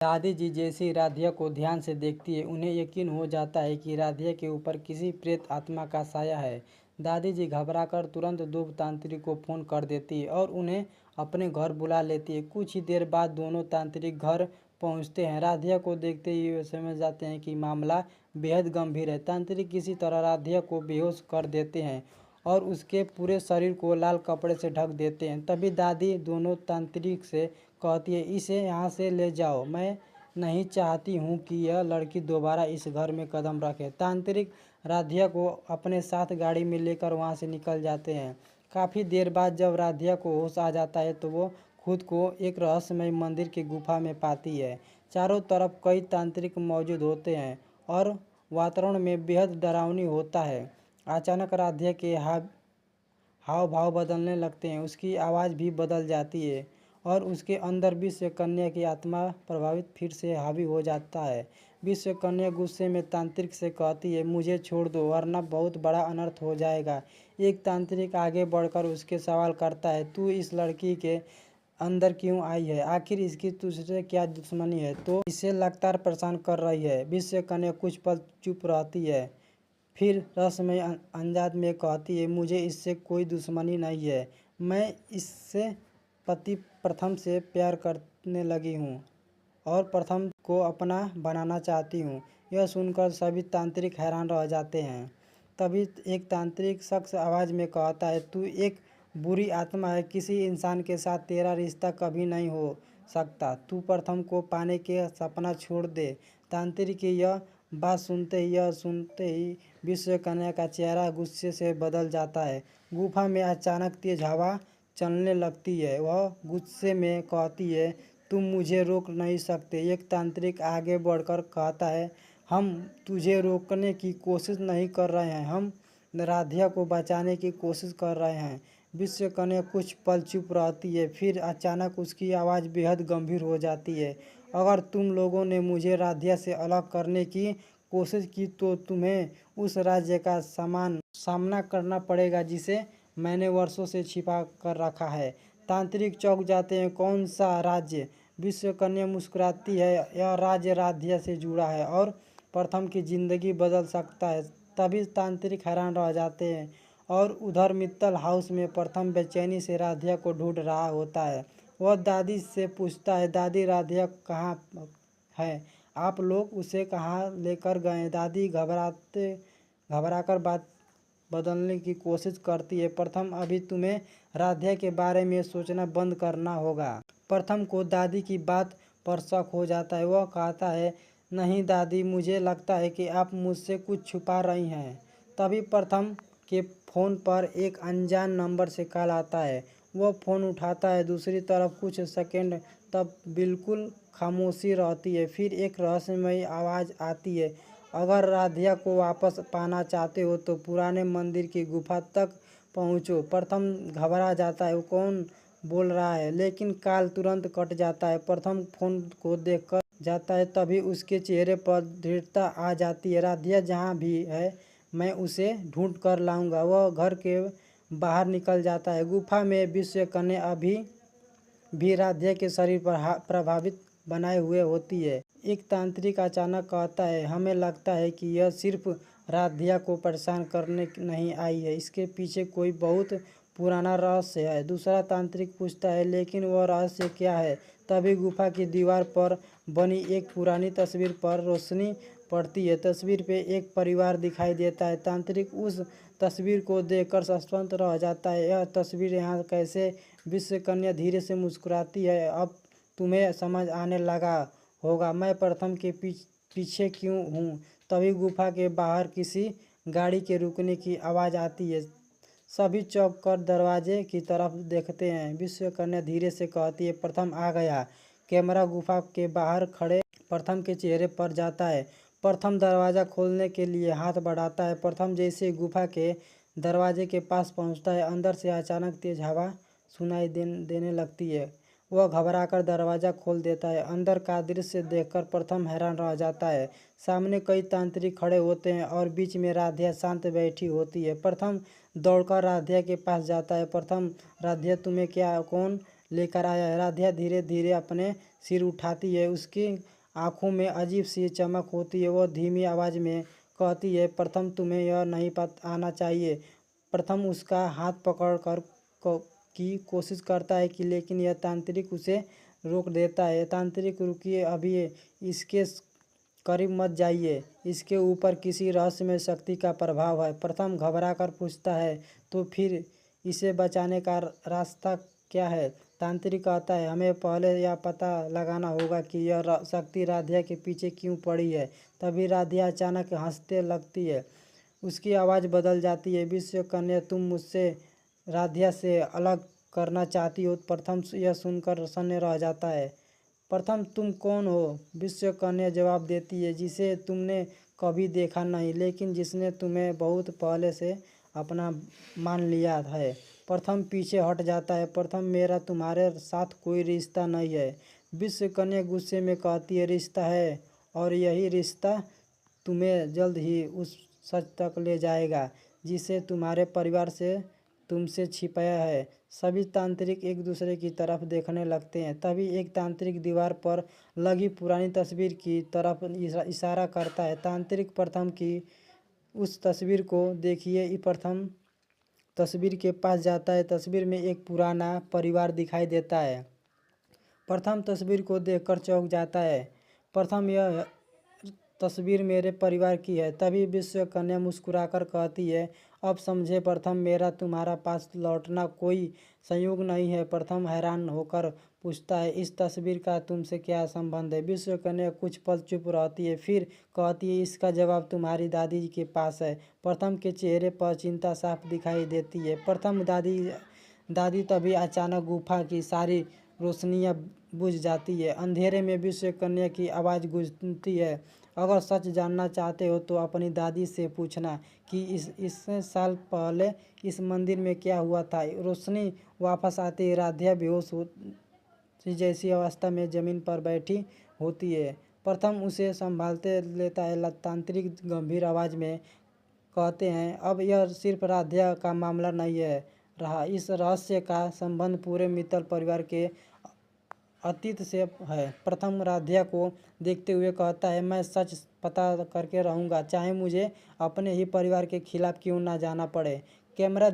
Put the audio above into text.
दादी जी जैसे ही राधिया को ध्यान से देखती है, उन्हें यकीन हो जाता है कि राधिया के ऊपर किसी प्रेत आत्मा का साया है। दादी जी घबराकर तुरंत दो तांत्रिक को फ़ोन कर देती है और उन्हें अपने घर बुला लेती है। कुछ ही देर बाद दोनों तांत्रिक घर पहुंचते हैं। राधिया को देखते ही वे समझ जाते हैं कि मामला बेहद गंभीर है। तांत्रिक किसी तरह राधिया को बेहोश कर देते हैं और उसके पूरे शरीर को लाल कपड़े से ढक देते हैं। तभी दादी दोनों तांत्रिक से कहती है, इसे यहाँ से ले जाओ, मैं नहीं चाहती हूँ कि यह लड़की दोबारा इस घर में कदम रखे। तांत्रिक राधिया को अपने साथ गाड़ी में लेकर वहाँ से निकल जाते हैं। काफ़ी देर बाद जब राधिया को होश आ जाता है तो वो खुद को एक रहस्यमय मंदिर की गुफा में पाती है। चारों तरफ कई तांत्रिक मौजूद होते हैं और वातावरण में बेहद डरावनी होता है। अचानक राधिया के हाव भाव बदलने लगते हैं, उसकी आवाज़ भी बदल जाती है और उसके अंदर विश्व कन्या की आत्मा प्रभावित फिर से हावी हो जाता है। विश्व कन्या गुस्से में तांत्रिक से कहती है, मुझे छोड़ दो वरना बहुत बड़ा अनर्थ हो जाएगा। एक तांत्रिक आगे बढ़कर उसके सवाल करता है, तू इस लड़की के अंदर क्यों आई है? आखिर इसकी तुझसे क्या दुश्मनी है तो इसे लगातार परेशान कर रही है? विश्व कन्या कुछ पल चुप रहती है, फिर रहस्यमय अंदाज में कहती है, मुझे इससे कोई दुश्मनी नहीं है, मैं इससे पति प्रथम से प्यार करने लगी हूँ और प्रथम को अपना बनाना चाहती हूँ। यह सुनकर सभी तांत्रिक हैरान रह जाते हैं। तभी एक तांत्रिक शख्स आवाज़ में कहता है, तू एक बुरी आत्मा है, किसी इंसान के साथ तेरा रिश्ता कभी नहीं हो सकता, तू प्रथम को पाने के सपना छोड़ दे। तांत्रिक की यह बात सुनते ही विश्व कन्या का चेहरा गुस्से से बदल जाता है। गुफा में अचानक तेज हवा चलने लगती है। वह गुस्से में कहती है, तुम मुझे रोक नहीं सकते। एक तांत्रिक आगे बढ़कर कहता है, हम तुझे रोकने की कोशिश नहीं कर रहे हैं, हम राधिया को बचाने की कोशिश कर रहे हैं। विश्व कन्या कुछ पल चुप रहती है, फिर अचानक उसकी आवाज़ बेहद गंभीर हो जाती है, अगर तुम लोगों ने मुझे राधिया से अलग करने की कोशिश की तो तुम्हें उस राज्य का सामना करना पड़ेगा जिसे मैंने वर्षों से छिपा कर रखा है। तांत्रिक चौंक जाते हैं, कौन सा राज्य? विश्व कन्या मुस्कुराती है, यह राज्य राधिया से जुड़ा है और प्रथम की जिंदगी बदल सकता है। तभी तांत्रिक हैरान रह जाते हैं और उधर मित्तल हाउस में प्रथम बेचैनी से राधिया को ढूंढ रहा होता है। वह दादी से पूछता है, दादी राधिया कहाँ है? आप लोग उसे कहाँ लेकर गए? दादी घबराकर बात बदलने की कोशिश करती है, प्रथम अभी तुम्हें राधिया के बारे में सोचना बंद करना होगा। प्रथम को दादी की बात पर शक हो जाता है। वह कहता है, नहीं दादी, मुझे लगता है कि आप मुझसे कुछ छुपा रही हैं। तभी प्रथम के फ़ोन पर एक अनजान नंबर से कॉल आता है। वह फ़ोन उठाता है, दूसरी तरफ कुछ सेकंड तब बिल्कुल खामोशी रहती है, फिर एक रहस्यमयी आवाज़ आती है, अगर राधिया को वापस पाना चाहते हो तो पुराने मंदिर की गुफा तक पहुंचो। प्रथम घबरा जाता है, वो कौन बोल रहा है, लेकिन कॉल तुरंत कट जाता है। प्रथम फ़ोन को देखकर जाता है, तभी उसके चेहरे पर दृढ़ता आ जाती है, राधिया जहाँ भी है मैं उसे ढूंढ कर लाऊंगा। वह घर के बाहर निकल जाता है। गुफा में विश्व कन्या अभी भी राधिया के शरीर पर प्रभावित बनाए हुए होती है। एक तांत्रिक अचानक कहता है, हमें लगता है कि यह सिर्फ राधिया को परेशान करने नहीं आई है, इसके पीछे कोई बहुत पुराना रहस्य है। दूसरा तांत्रिक पूछता है, लेकिन वह रहस्य क्या है? तभी गुफा की दीवार पर बनी एक पुरानी तस्वीर पर रोशनी पड़ती है। तस्वीर पे एक परिवार दिखाई देता है। तांत्रिक उस तस्वीर को देखकर स्तब्ध रह जाता है, यह तस्वीर यहाँ कैसे? विश्व कन्या धीरे से मुस्कुराती है, अब तुम्हें समझ आने लगा होगा मैं प्रथम के पीछे क्यों हूँ। तभी गुफा के बाहर किसी गाड़ी के रुकने की आवाज़ आती है। सभी चौंक कर दरवाजे की तरफ देखते हैं। विश्व कन्या धीरे से कहती है, प्रथम आ गया। कैमरा गुफा के बाहर खड़े प्रथम के चेहरे पर जाता है। प्रथम दरवाज़ा खोलने के लिए हाथ बढ़ाता है। प्रथम जैसे गुफा के दरवाजे के पास पहुंचता है, अंदर से अचानक तेज हवा सुनाई देने लगती है। वह घबराकर दरवाज़ा खोल देता है। अंदर का दृश्य देखकर प्रथम हैरान रह जाता है। सामने कई तांत्रिक खड़े होते हैं और बीच में राधिया शांत बैठी होती है। प्रथम दौड़कर राधिया के पास जाता है। प्रथम, राधिया तुम्हें क्या कौन लेकर आया है। राधिया धीरे धीरे अपने सिर उठाती है, उसकी आंखों में अजीब सी चमक होती है। वह धीमी आवाज़ में कहती है, प्रथम तुम्हें यह नहीं आना चाहिए। प्रथम उसका हाथ पकड़ कर की कोशिश करता है कि लेकिन यह तांत्रिक उसे रोक देता है। तांत्रिक, रुकिए, अभी इसके करीब मत जाइए, इसके ऊपर किसी रहस्यमय शक्ति का प्रभाव है। प्रथम घबरा कर पूछता है, तो फिर इसे बचाने का रास्ता क्या है? तांत्रिक कहता है, हमें पहले यह पता लगाना होगा कि यह शक्ति राधिया के पीछे क्यों पड़ी है। तभी राधिया अचानक हंसने लगती है, उसकी आवाज़ बदल जाती है, विश्व कन्या, तुम मुझसे राधिया से अलग करना चाहती हो? प्रथम यह सुनकर सन्न रह जाता है। प्रथम, तुम कौन हो? विश्व कन्या जवाब देती है, जिसे तुमने कभी देखा नहीं, लेकिन जिसने तुम्हें बहुत पहले से अपना मान लिया है। प्रथम पीछे हट जाता है। प्रथम, मेरा तुम्हारे साथ कोई रिश्ता नहीं है। विश्व कन्या गुस्से में कहती है, रिश्ता है, और यही रिश्ता तुम्हें जल्द ही उस सच तक ले जाएगा जिसे तुम्हारे परिवार से तुमसे छिपाया है। सभी तांत्रिक एक दूसरे की तरफ देखने लगते हैं। तभी एक तांत्रिक दीवार पर लगी पुरानी तस्वीर की तरफ इशारा करता है। तांत्रिक प्रथम की उस तस्वीर को देखिए। प्रथम तस्वीर के पास जाता है। तस्वीर में एक पुराना परिवार दिखाई देता है। प्रथम तस्वीर को देखकर चौंक जाता है। प्रथम, यह तस्वीर मेरे परिवार की है। तभी विश्व कन्या मुस्कुराकर कहती है, अब समझे प्रथम, मेरा तुम्हारा पास लौटना कोई संयोग नहीं है। प्रथम हैरान होकर पूछता है, इस तस्वीर का तुमसे क्या संबंध है? विश्व कन्या कुछ पल चुप रहती है, फिर कहती है, इसका जवाब तुम्हारी दादी के पास है। प्रथम के चेहरे पर चिंता साफ दिखाई देती है। प्रथम, दादी तभी अचानक गुफा की सारी रोशनियां बुझ जाती है। अंधेरे में विश्व कन्या की आवाज़ गूंजती है, अगर सच जानना चाहते हो तो अपनी दादी से पूछना कि इस साल पहले इस मंदिर में क्या हुआ था। रोशनी वापस आती है। राधिया बेहोश होती जैसी अवस्था में ज़मीन पर बैठी होती है। प्रथम उसे संभालते लेता है। तांत्रिक गंभीर आवाज़ में कहते हैं, अब यह सिर्फ राधिया का मामला नहीं है रहा, इस रहस्य का संबंध पूरे मित्तल परिवार के अतीत से है। प्रथम राधिया को देखते हुए कहता है, मैं सच पता करके रहूँगा, चाहे मुझे अपने ही परिवार के खिलाफ क्यों ना जाना पड़े। कैमरा